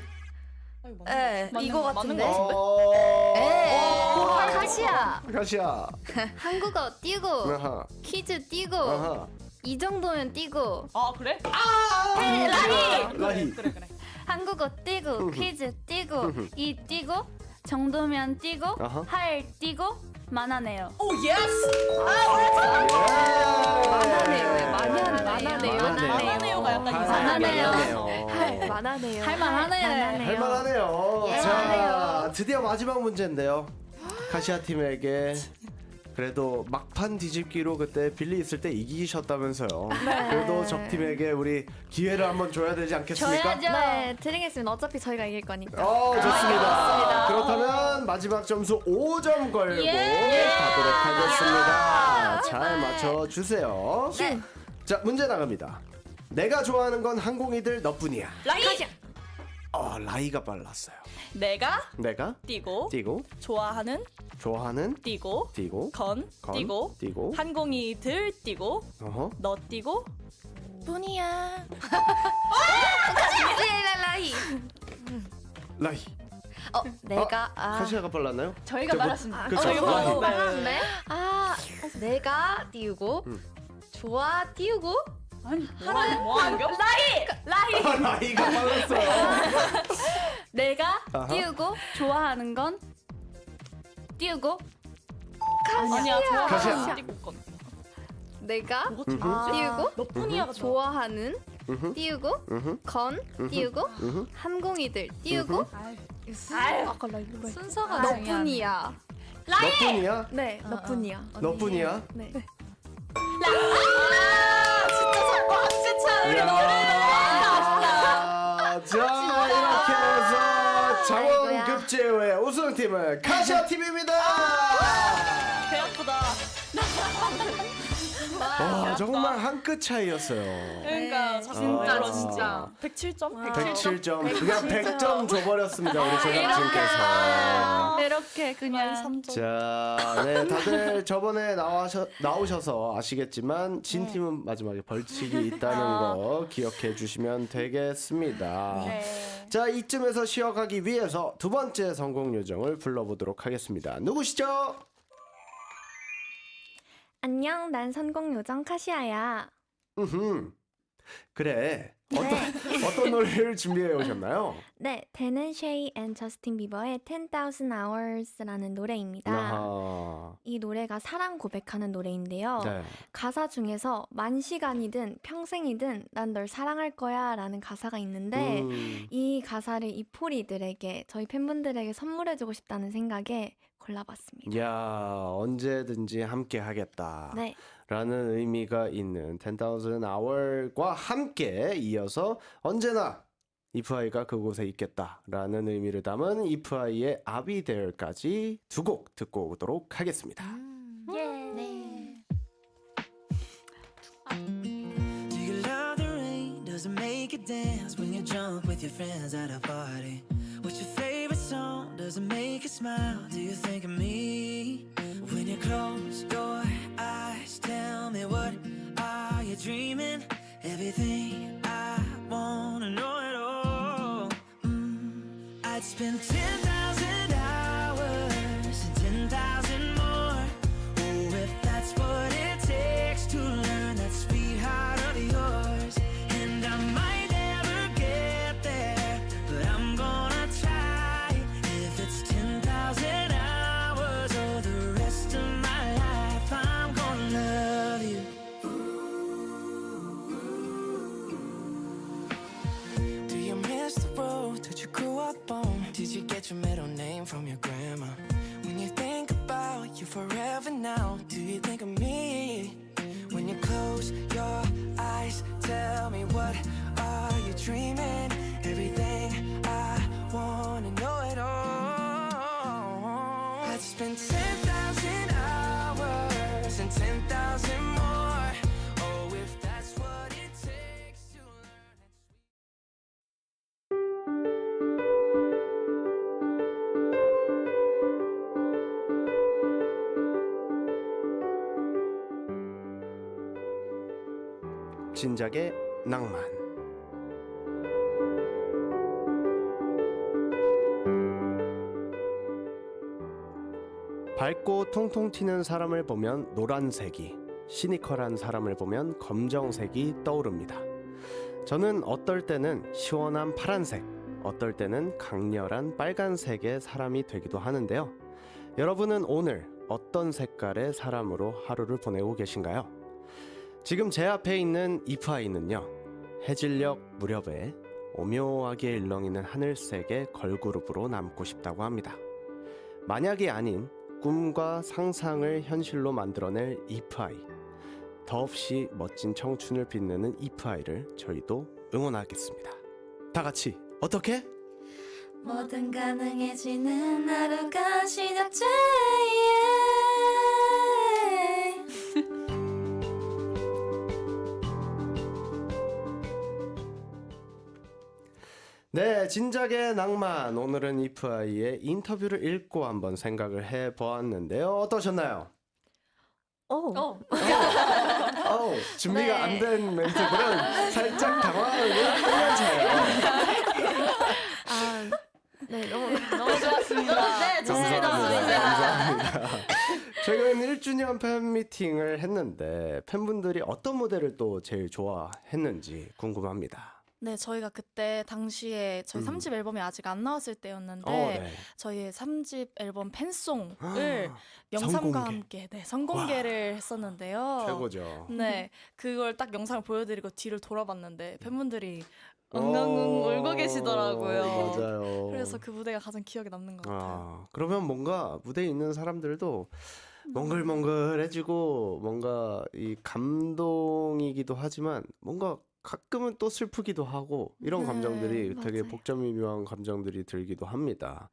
예. 이거 맞는 같은데. 거 예. 카시아 가시야. 한국어 띄고 아하. 퀴즈 띄고 아하. 이 정도면 띄고 아 그래? 라희. 그래. 한국어 띄고 퀴즈 띄고 이 띄고 정도면 띄고 아하. 할 띄고 만하네요. 오 예스. 만하네요가 약간 만하네요. 할 만하네요. 할만하네. 할만하네요. 예. 자, 드디어 마지막 문제인데요. 카시아 팀에게 그래도 막판 뒤집기로 그때 빌리 있을 때 이기셨다면서요. 그래도 적 팀에게 우리 기회를 한번 줘야 되지 않겠습니까? 줘야죠. 네, 드리겠습니다. 어차피 저희가 이길 거니까. 좋습니다. 그렇다면 마지막 점수 5점 걸고 가도록 하겠습니다. 잘 맞춰주세요. 자, 문제 나갑니다. 내가 좋아하는 건 항공이들 너뿐이야. 라이. 라이가 빨랐어요. 내가 내가 띄고 띄고 좋아하는 좋아하는 띄고 띄고 건 띄고 띄고 한공이들 띄고 어허. 너 띄고 뿐이야. 라이. 라이. 내가 카시아가 빨랐나요? 저희가 말았습니다. 그쵸? 저희가 라이. 빨랐네. 내가 띄우고 좋아 띄우고 아니 뭐 하는 겨? 라이가 빨랐어요. 내가 아하. 띄우고 좋아하는 건 띄우고 아니야 가시야. 좋아 띄고 건. 내가 뭐가 띄우고 너뿐이야가 좋아. 좋아하는 음흠. 띄우고 음흠. 건 띄우고 음흠. 항공이들 띄우고 아까 라이브 말. 순서가 너뿐이야. 너뿐이야? 네, 너뿐이야. 너뿐이야? 네. 자, 이렇게 해서 장원급제회 우승팀은 카시아 팀입니다. 배 아프다. 정말 한 끗 차이였어요. 그러니까 진짜로, 진짜 107점? 107점, 그냥 100점 줘버렸습니다 우리 제작진께서. 이렇게 그냥 자, 네, 다들 저번에 나오셔서 아시겠지만 진 팀은 마지막에 벌칙이 있다는 거 기억해 주시면 되겠습니다. 자, 이쯤에서 쉬어가기 위해서 두 번째 성공 요정을 불러보도록 하겠습니다. 누구시죠? 안녕, 난 선공 요정 카시아야. 그래. 어떤 노래를 준비해 오셨나요? 네, 데는 쉐이 앤 저스틴 비버의 10,000 Hours라는 노래입니다. 아하. 이 노래가 사랑 고백하는 노래인데요. 네. 가사 중에서 만 시간이든 평생이든 난 널 사랑할 거야 라는 가사가 있는데 이 가사를 이포리들에게 저희 팬분들에게 선물해주고 싶다는 생각에 골라봤습니다. 야, 언제든지 함께 하겠다. 네. 라는 의미가 있는 10,000 hour과 함께 이어서 언제나 이프아이가 그곳에 있겠다라는 의미를 담은 이프아이의 I'll Be There까지 두 곡 듣고 오도록 하겠습니다. Do you love the rain? Does it make you dance when you're drunk with your friends at a party? What's your favorite song? Does it make you smile? Do you think of me? When you close your eyes, tell me what are you dreaming? Everything I wanna know it all. I'd spend 10,000 hours and 10,000 more. Oh, if that's what it takes to learn that sweetheart of yours. And I might never get there, but I'm gonna try. If it's 10,000 hours or the rest of my life, I'm gonna love you. Do you miss the road that you grew up on? Did you get your middle name from your grandma? When you think about you forever now, do you think of me? When you close your eyes, tell me what are you dreaming? Everything I wanna know it all. I'd spend 10,000 hours and 10,000 more. Oh, if that's what it takes to learn. 진작의 낭만. 밝고 통통 튀는 사람을 보면 노란색이, 시니컬한 사람을 보면 검정색이 떠오릅니다. 저는 어떨 때는 시원한 파란색, 어떨 때는 강렬한 빨간색의 사람이 되기도 하는데요. 여러분은 오늘 어떤 색깔의 사람으로 하루를 보내고 계신가요? 지금 제 앞에 있는 이프아이는요, 해질녘 무렵에 오묘하게 일렁이는 하늘색의 걸그룹으로 남고 싶다고 합니다. 만약이 아닌 꿈과 상상을 현실로 만들어낼 이프아이, 더없이 멋진 청춘을 빛내는 이프아이를 저희도 응원하겠습니다. 다 같이 어떻게? 뭐든 가능해지는 하루가 시작돼. 네, 진작의 낭만. 오늘은 이프아이의 인터뷰를 읽고 한번 생각을 해보았는데요. 어떠셨나요? 준비가 네. 안 된 멘트고요. 살짝 당황을 하면서요. 네, 너무 너무 좋았습니다. 네, 감사합니다. 최근 1주년 팬미팅을 했는데 팬분들이 어떤 무대를 또 제일 좋아했는지 궁금합니다. 네, 저희가 그때 당시에 저희 3집 앨범이 아직 안 나왔을 때였는데 네. 저희의 3집 앨범 팬송을 영상과 선공개. 함께 선공개를 했었는데요. 최고죠. 네, 그걸 딱 영상을 보여드리고 뒤를 돌아봤는데 팬분들이 엉엉 울고 계시더라고요. 맞아요. 그래서 그 무대가 가장 기억에 남는 것 같아요. 그러면 뭔가 무대에 있는 사람들도 몽글몽글해지고 뭔가 이 감동이기도 하지만 뭔가 가끔은 또 슬프기도 하고 이런 네, 감정들이 되게 맞아요. 복잡미묘한 감정들이 들기도 합니다.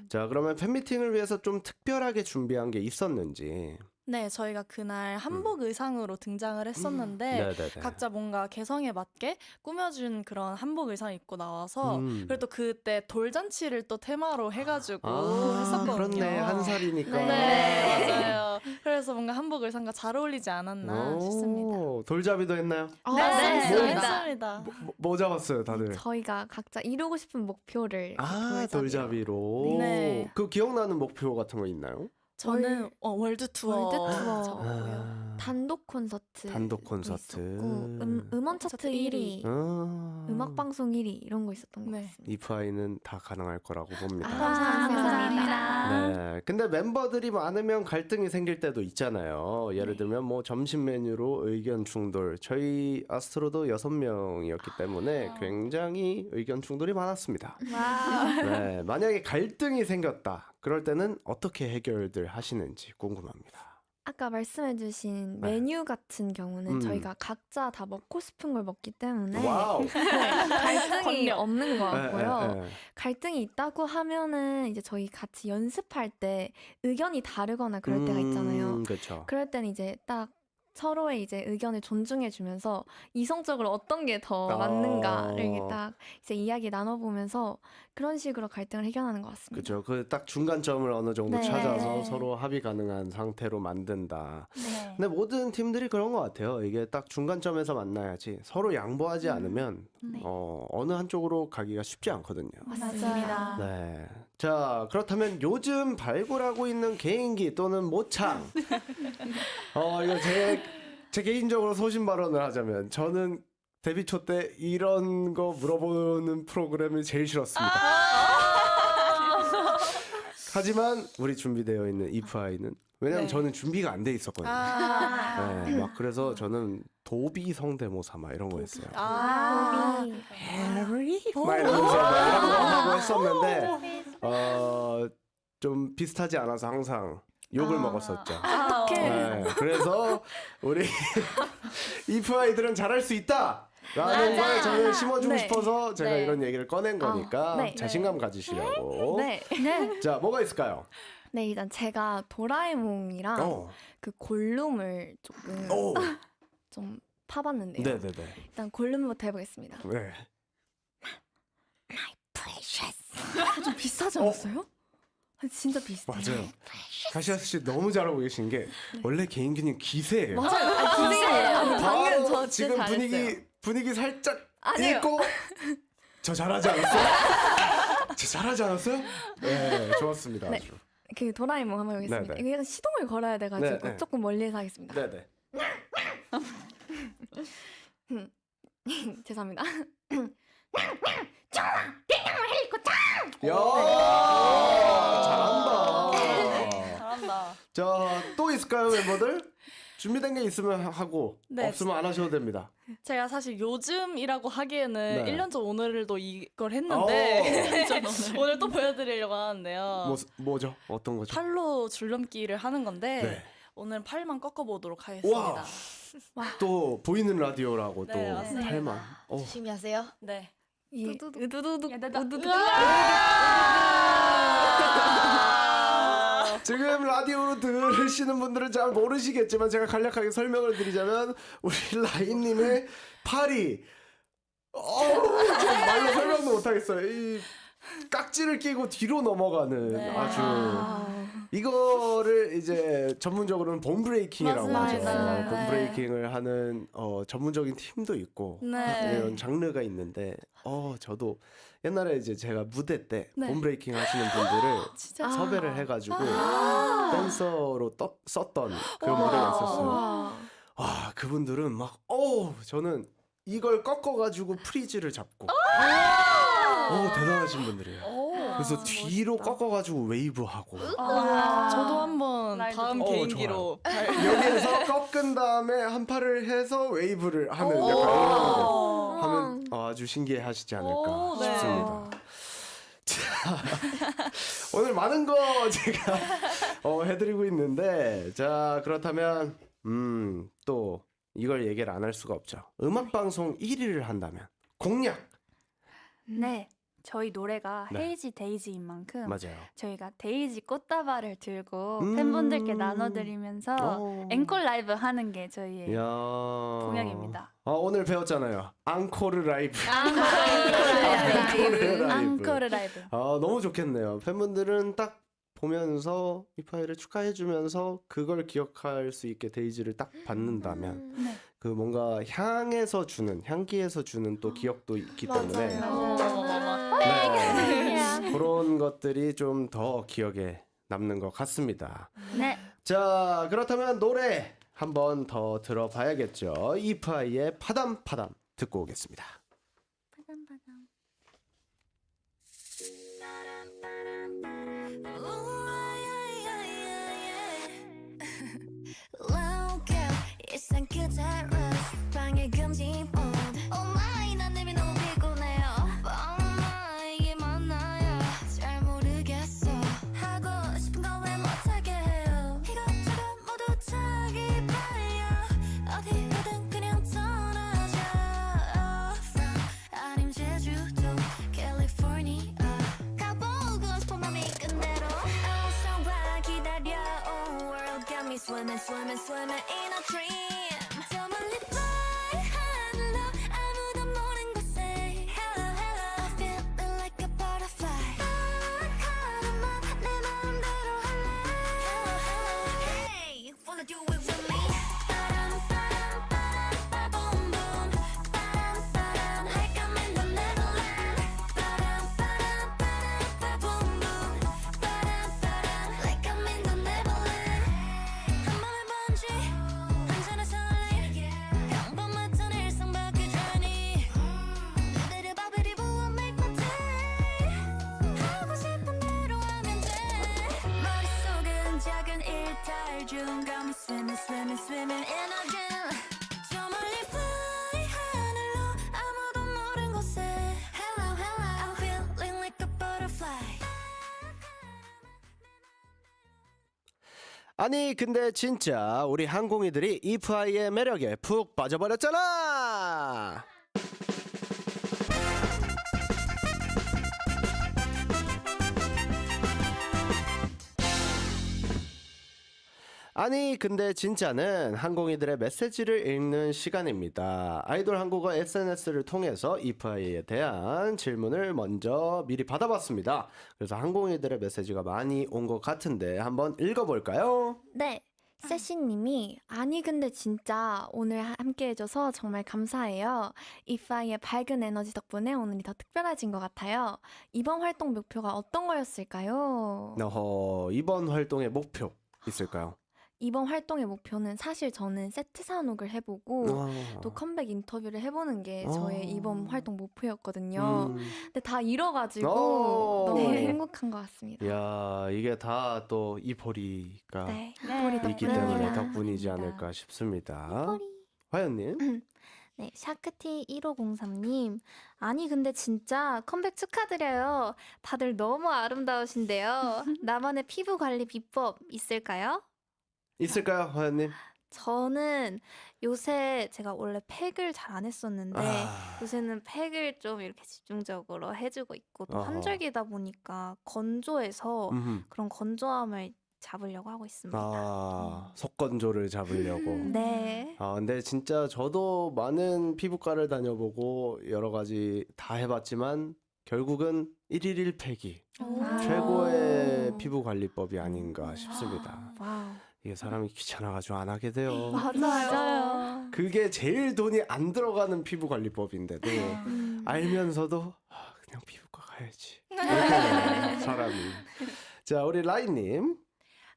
자, 그러면 팬미팅을 위해서 좀 특별하게 준비한 게 있었는지. 네, 저희가 그날 한복 의상으로 등장을 했었는데 네네네. 각자 뭔가 개성에 맞게 꾸며준 그런 한복 의상을 입고 나와서 그리고 또 그때 돌잔치를 또 테마로 해가지고 했었거든요. 그렇네. 한 살이니까. 네, 맞아요. 그래서 뭔가 한복 의상과 잘 어울리지 않았나 싶습니다. 돌잡이도 했나요? 네, 했습니다. 했습니다. 뭐 잡았어요, 다들? 저희가 각자 이루고 싶은 목표를 돌잡이로. 네. 그 기억나는 목표 같은 거 있나요? 저는 월드 투어. 월드 투어. 적었고요. 단독 콘서트 단독 콘서트. 있었고 음원 차트 1위, 음악 방송 1위 이런 거 있었던 것 네. 같습니다. 이프아이는 다 가능할 거라고 봅니다. 감사합니다. 네. 근데 멤버들이 많으면 갈등이 생길 때도 있잖아요. 예를 들면 뭐 점심 메뉴로 의견 충돌. 저희 아스트로도 6명이었기 때문에 굉장히 의견 충돌이 많았습니다. 네. 만약에 갈등이 생겼다. 그럴 때는 어떻게 해결들 하시는지 궁금합니다. 아까 말씀해주신 네. 메뉴 같은 경우는 음. 저희가 각자 다 먹고 싶은 걸 먹기 때문에 와우. 갈등이 권력. 없는 것 네, 같고요. 네, 네. 갈등이 있다고 하면은 이제 저희 같이 연습할 때 의견이 다르거나 그럴 때가 있잖아요. 그렇죠. 그럴 때는 이제 딱 서로의 이제 의견을 존중해주면서 이성적으로 어떤 게 더 맞는가를 이렇게 딱 이제 이야기 나눠보면서 그런 식으로 갈등을 해결하는 것 같습니다. 그렇죠. 그 딱 중간점을 어느 정도 네. 찾아서 네. 서로 합의 가능한 상태로 만든다. 네. 근데 모든 팀들이 그런 것 같아요. 이게 딱 중간점에서 만나야지 서로 양보하지 않으면 네. 어느 한쪽으로 가기가 쉽지 않거든요. 맞습니다. 네. 자, 그렇다면 요즘 발굴하고 있는 개인기 또는 모창. 이거 제 개인적으로 소신 발언을 하자면 저는 데뷔 초 때 이런 거 물어보는 프로그램이 제일 싫었습니다. 하지만 우리 준비되어 있는 이프아이는 왜냐면 네. 저는 준비가 안 돼 있었거든요. 네, 막 그래서 저는 도비 성대모사 막 이런 거 했어요. 해리 막 이러면서 막 이런 거 하고 했었는데 좀 비슷하지 않아서 항상 욕을 먹었었죠. 네, 그래서 우리 이프아이들은 잘할 수 있다. 라는 걸 저는 심어주고 네. 싶어서 제가 네. 이런 얘기를 꺼낸 거니까 네. 자신감 가지시라고. 네. 자, 뭐가 있을까요? 네, 일단 제가 도라에몽이랑 어. 그 골룸을 조금 오. 좀 파봤는데요. 네네네. 일단 골룸부터 해보겠습니다. 네. 좀 비슷하지 않았어요? 진짜 비슷해요. 맞아요. 가시아스 씨 너무 잘하고 계신 게 원래 개인기는 기세예요. 맞아요. 기대예요. 바로 방금 저 진짜 지금 잘했어요. 분위기 살짝 아니에요. 읽고 저 잘하지 않았어요? 저 잘하지 않았어요? 네, 좋았습니다. 네. 아주. 그 도라에몽 한번 해보겠습니다. 네네. 이거 약간 시동을 걸어야 돼가지고 네, 네. 조금 멀리서 하겠습니다. 네네. 죄송합니다. 야, 잘한다. 잘한다. 자, 또 있을까요, 멤버들? 준비된 게 있으면 하고 네. 없으면 안 하셔도 됩니다. 제가 사실 요즘이라고 하기에는 네. 1년 전 오늘도 이걸 했는데 오늘 또 보여드리려고 하는데요. 뭐죠? 어떤 거죠? 팔로 줄넘기를 하는 건데 네. 오늘 팔만 꺾어보도록 하겠습니다. 또 보이는 라디오라고 네, 또 맞습니다. 팔만. 조심히 하세요. 네. 우두두둑 지금 라디오로 들으시는 분들은 잘 모르시겠지만 제가 간략하게 설명을 드리자면 우리 라임님의 팔이 좀 말로 설명도 못하겠어요. 이 깍지를 끼고 뒤로 넘어가는 네. 아주 이거를 이제 전문적으로는 본 브레이킹이라고 하죠. 맞아요. 본 네. 브레이킹을 하는 전문적인 팀도 있고 네. 이런 장르가 있는데 저도 옛날에 이제 제가 무대 때 네. 본 브레이킹 하시는 분들을 진짜 섭외를 해가지고 댄서로 썼던 그런 무대가 있었어요. 와, 그분들은 막 저는 이걸 꺾어가지고 프리즈를 잡고 대단하신 분들이에요. 그래서 뒤로 꺾어가지고 웨이브하고 저도 한번 라이브 다음 개인기로 여기에서 꺾은 다음에 한 팔을 해서 웨이브를 하는 약간 이런 거 하면 아주 신기해하시지 않을까 네. 싶습니다. 자, 오늘 많은 거 제가 해드리고 있는데 자 그렇다면 또 이걸 얘기를 안 할 수가 없죠. 음악방송 1위를 한다면 공약. 네. 저희 노래가 네. 헤이지 데이지인 만큼 맞아요. 저희가 데이지 꽃다발을 들고 음. 팬분들께 나눠드리면서 앵콜 라이브 하는 게 저희의 야. 공약입니다. 오늘 배웠잖아요. 앙코르 라이브. 앙코르 라이브. 너무 좋겠네요. 팬분들은 딱 보면서 이파이를 축하해주면서 그걸 기억할 수 있게 데이지를 딱 받는다면 네. 그 뭔가 향기에서 주는 또 기억도 있기 때문에 네. 그런 것들이 좀 더 기억에 남는 것 같습니다. 네. 자 그렇다면 노래 한 번 더 들어봐야겠죠. 이프아이의 파담파담 듣고 오겠습니다. Low girl, 일상 그대로 방해 금지 mode. Oh my, 난 내미 너무 피곤해요. Oh my, 이게 맞나요? 잘 모르겠어. 하고 싶은 거 왜 못하게 해요? 이것저것 모두 자기 빨려. 어디로든 그냥 떠나자. From 아님 제주도, California. 가보고 싶은 맘이 끈대로. Oh, so why 기다려? Oh, world got me swimming, swimming, swimming in a dream. 저 멀리 fly 하늘로 아무도 모르는 곳에. Hello, hello, I'm feeling like a butterfly. 하루만 내 마음대로 할래. Hello, hello, hey, wanna do it with me? 빠람 빠람 빠람 빠 boom boom. 빠람 빠람 like I'm in the Neverland. 빠람 빠람 빠람 빠 boom boom. 빠람 빠람 like I'm in the Neverland. 한 몸에 번지 한잔의 설렘. 평범했던 일상 밖의 journey. 그대를 바비리 부어 make my day. 하고 싶은 대로 하면 돼. 머릿속은 작은 일탈 중 got me swimming, swimming, swimming in a dream. 저 멀리 fly 하늘로 아무도 모르는 곳에. Hello, hello, I'm feeling like a butterfly. 아니 근데 진짜 우리 항공이들이 이프아이의 매력에 푹 빠져버렸잖아. 아니 근데 진짜는 항공이들의 메시지를 읽는 시간입니다. 아이돌 한국어 SNS를 통해서 이프아이에 대한 질문을 먼저 미리 받아봤습니다. 그래서 항공이들의 메시지가 많이 온 것 같은데 한번 읽어볼까요? 네. 세시님이 아니 근데 진짜 오늘 함께 해줘서 정말 감사해요. 이파이의 밝은 에너지 덕분에 오늘이 더 특별해진 것 같아요. 이번 활동 목표가 어떤 거였을까요? 이번 활동의 목표 있을까요? 이번 활동의 목표는 사실 저는 세트 산옥을 해보고 또 컴백 인터뷰를 해보는 게 저의 이번 활동 목표였거든요. 근데 다 이뤄가지고 너무 행복한 것 같습니다. 야 이게 다 또 이포리가 네, 있기 때문에 덕분이지 않을까 싶습니다. 화연님. 네, 샤크티 1503님. 아니 근데 진짜 컴백 축하드려요. 다들 너무 아름다우신데요. 나만의 피부 관리 비법 있을까요? 있을까요, 화연님? 저는 요새 제가 원래 팩을 잘 안 했었는데 요새는 팩을 좀 이렇게 집중적으로 해주고 있고 또 어허. 환절기다 보니까 건조해서 그런 건조함을 잡으려고 하고 있습니다. 속건조를 잡으려고. 네. 근데 진짜 저도 많은 피부과를 다녀보고 여러 가지 다 해봤지만 결국은 1일 1팩이 최고의 피부 관리법이 아닌가 싶습니다. 와우. 이게 사람이 귀찮아가지고 안 하게 돼요. 맞아요. 그게 제일 돈이 안 들어가는 피부 관리법인데도 알면서도 그냥 피부과 가야지. 이렇게 돼요, 사람이. 자, 우리 라인님.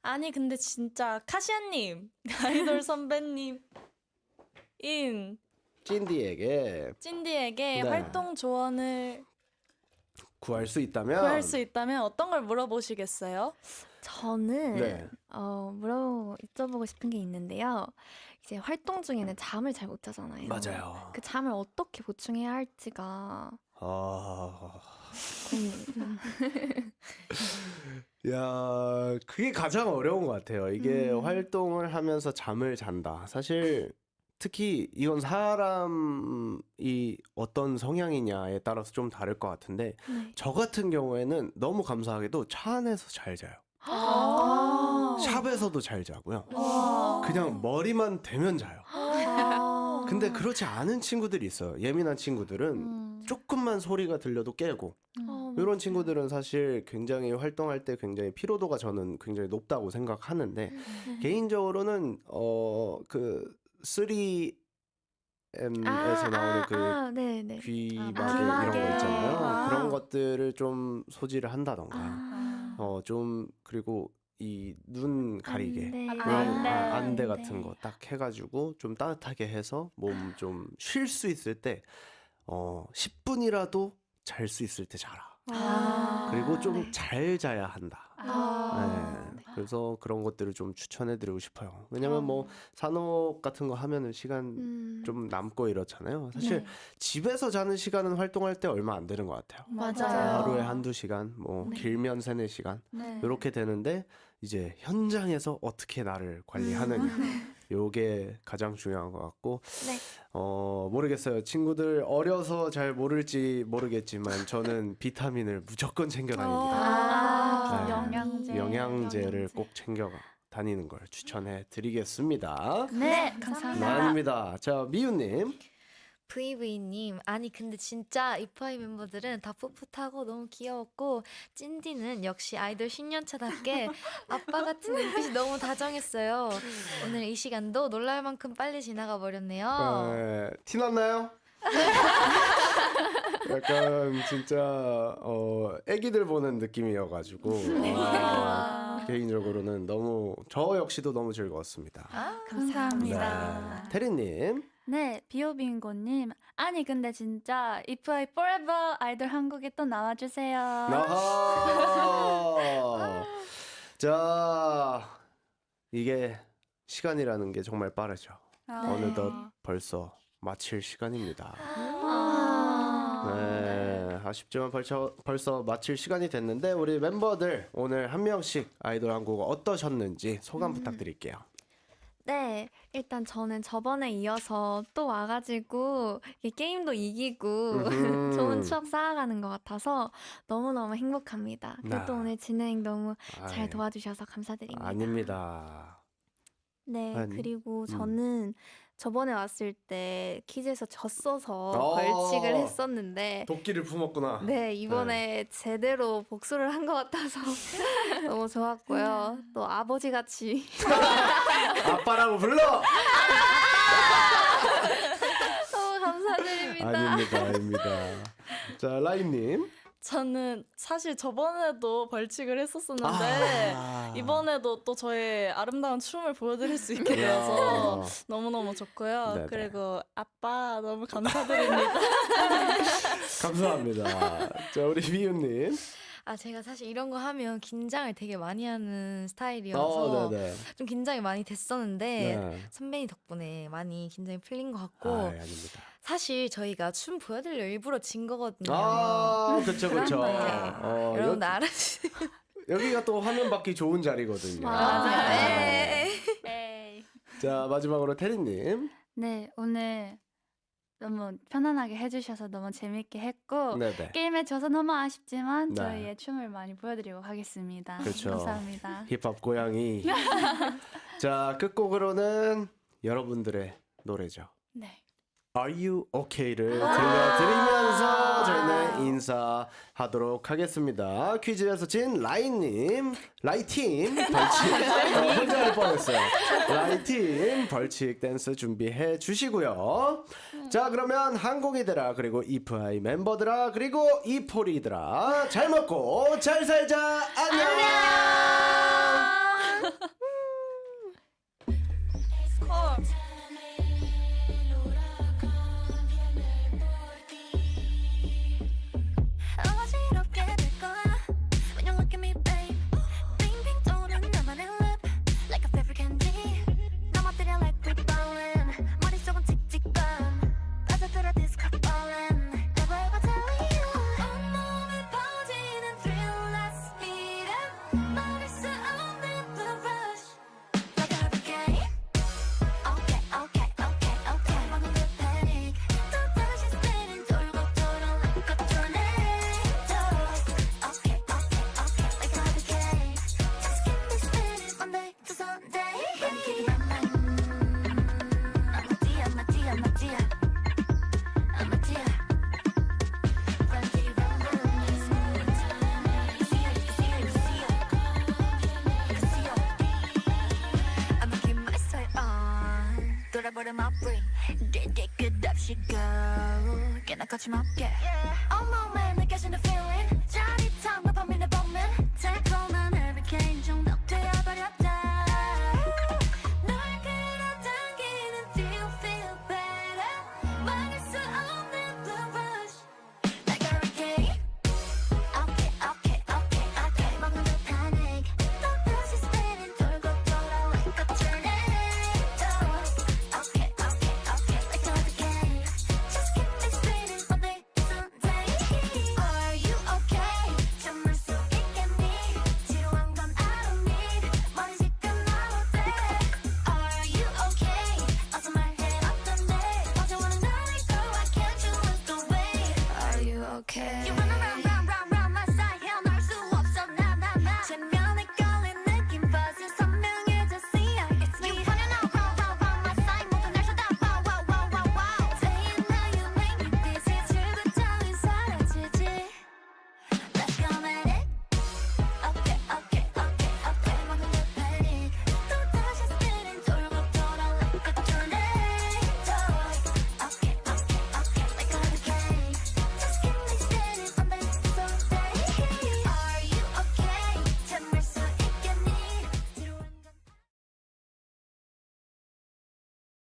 아니 근데 진짜 카시아님 아이돌 선배님 인 찐디에게 찐디에게 네. 활동 조언을 구할 수 있다면 구할 수 있다면 어떤 걸 물어보시겠어요? 저는 네. 여쭤보고 싶은 게 있는데요. 이제 활동 중에는 잠을 잘 못 자잖아요. 맞아요. 그 잠을 어떻게 보충해야 할지가 고민입니다. 야, 그게 가장 어려운 것 같아요. 이게 활동을 하면서 잠을 잔다. 사실 특히 이건 사람이 어떤 성향이냐에 따라서 좀 다를 것 같은데 네. 저 같은 경우에는 너무 감사하게도 차 안에서 잘 자요. 샵에서도 잘 자고요. 그냥 머리만 대면 자요. 근데 그렇지 않은 친구들이 있어요. 예민한 친구들은 조금만 소리가 들려도 깨고 이런 친구들은 사실 굉장히 활동할 때 굉장히 피로도가 저는 굉장히 높다고 생각하는데 개인적으로는 그 3M에서 나오는 그 네네. 귀마개 이런 거 있잖아요. 그런 것들을 좀 소지를 한다던가 좀 그리고 이 눈 가리개 안대. 안대 같은 거 딱 해가지고 좀 따뜻하게 해서 몸 좀 쉴 수 있을 때 10분이라도 잘 수 있을 때 자라. 그리고 좀 잘 자야 한다. 네. 그래서 그런 것들을 좀 추천해드리고 싶어요. 왜냐면 뭐 산업 같은 거 하면은 시간 좀 남고 이렇잖아요. 사실 집에서 자는 시간은 활동할 때 얼마 안 되는 것 같아요. 맞아요. 하루에 한두 시간, 뭐 길면 3-4시간 네. 이렇게 되는데 이제 현장에서 어떻게 나를 관리하느냐 요게 가장 중요한 것 같고 모르겠어요. 친구들 어려서 잘 모를지 모르겠지만 저는 비타민을 무조건 챙겨 다닙니다. 영양제를 꼭 챙겨 다니는 걸 추천해 드리겠습니다. 네, 감사합니다. 아닙니다. 자, 미유님. VV님, 아니 근데 진짜 이프아이 멤버들은 다 풋풋하고 너무 귀여웠고 찐디는 역시 아이돌 10년차답게 아빠 같은 눈빛이 너무 다정했어요. 오늘 이 시간도 놀랄 만큼 빨리 지나가 버렸네요. 네, 티 났나요? 약간 진짜 애기들 보는 느낌이어가지고 개인적으로는 너무 저 역시도 너무 즐거웠습니다. 감사합니다. 네. 태리님. 네, 비오빙고님. 아니 근데 진짜 이프아이 forever 아이돌 한국에 또 나와주세요. 아하. 자, 이게 시간이라는 게 정말 빠르죠. 어느덧 벌써 마칠 시간입니다. 네, 아쉽지만 벌써 마칠 시간이 됐는데 우리 멤버들 오늘 한 명씩 아이돌 한국어 어떠셨는지 소감 부탁드릴게요. 네, 일단 저는 저번에 이어서 또 와가지고 이 게임도 이기고 좋은 추억 쌓아가는 것 같아서 너무너무 행복합니다. 그리고 또 오늘 진행 너무 잘 도와주셔서 감사드립니다. 아닙니다. 네, 아니, 그리고 저는 저번에 왔을 때 퀴즈에서 졌어서 벌칙을 했었는데 도끼를 품었구나. 네, 이번에 제대로 복수를 한 것 같아서 너무 좋았고요. 또 아버지 같이 아빠라고 불러. 너무 감사드립니다. 아닙니다. 자, 라임님. 저는 사실 저번에도 벌칙을 했었었는데 이번에도 또 저의 아름다운 춤을 보여드릴 수 있게 되어서 너무너무 좋고요. 네네. 그리고 아빠 너무 감사드립니다. 감사합니다. 자, 우리 미유님. 제가 사실 이런 거 하면 긴장을 되게 많이 하는 스타일이어서 네네. 좀 긴장이 많이 됐었는데 네. 선배님 덕분에 많이 긴장이 풀린 것 같고 아닙니다. 사실 저희가 춤 보여드리려 일부러 진 거거든요. 그쵸. 여러분들 알아주세요. 여기가 또 화면 받기 좋은 자리거든요. 맞아요. 에이. 자, 마지막으로 태리님. 네, 오늘 너무 편안하게 해주셔서 너무 재밌게 했고 네네. 게임에 져서 너무 아쉽지만 네. 저희의 춤을 많이 보여드리고 가겠습니다. 그렇죠. 감사합니다. 힙합 고양이. 자, 끝곡으로는 여러분들의 노래죠. 네. Are You OK를 들려드리면서 저희는 인사하도록 하겠습니다. 퀴즈에서 진 라이팀 벌칙 혼자 할 뻔했어요. 라이팀 벌칙 댄스 준비해 주시고요. 자, 그러면 한국이들아 그리고 이프아이 멤버들아 그리고 이포리들아 잘 먹고 잘 살자. 안녕. 어지럽게 될 거야 When you look at me babe 빙빙 도는 나만의 lip Like a favorite candy 넘어뜨려 like we're ballin' 머릿속은 틱틱밤 빠져들어 disco ballin' Never ever tell you 온몸에 퍼지는 thrill Let's speed up 막을 수 없는 the rush Like a hurricane Okay, okay, okay, okay 막는 그 panic 또 다시 spinning 돌고 돌아 like a tornado Okay, okay, okay like a hurricane Just keep me spinning Monday to Sunday Run kitty run run I'm a dear, I'm a dear, I'm a dear I'm a dear Run kitty run run You see her, you see her, you see her You see her I'ma keep my sight on 돌아버려 my brain 끝없이 go 꽤나 거침없게 온몸에 느껴지는 feeling 짜릿함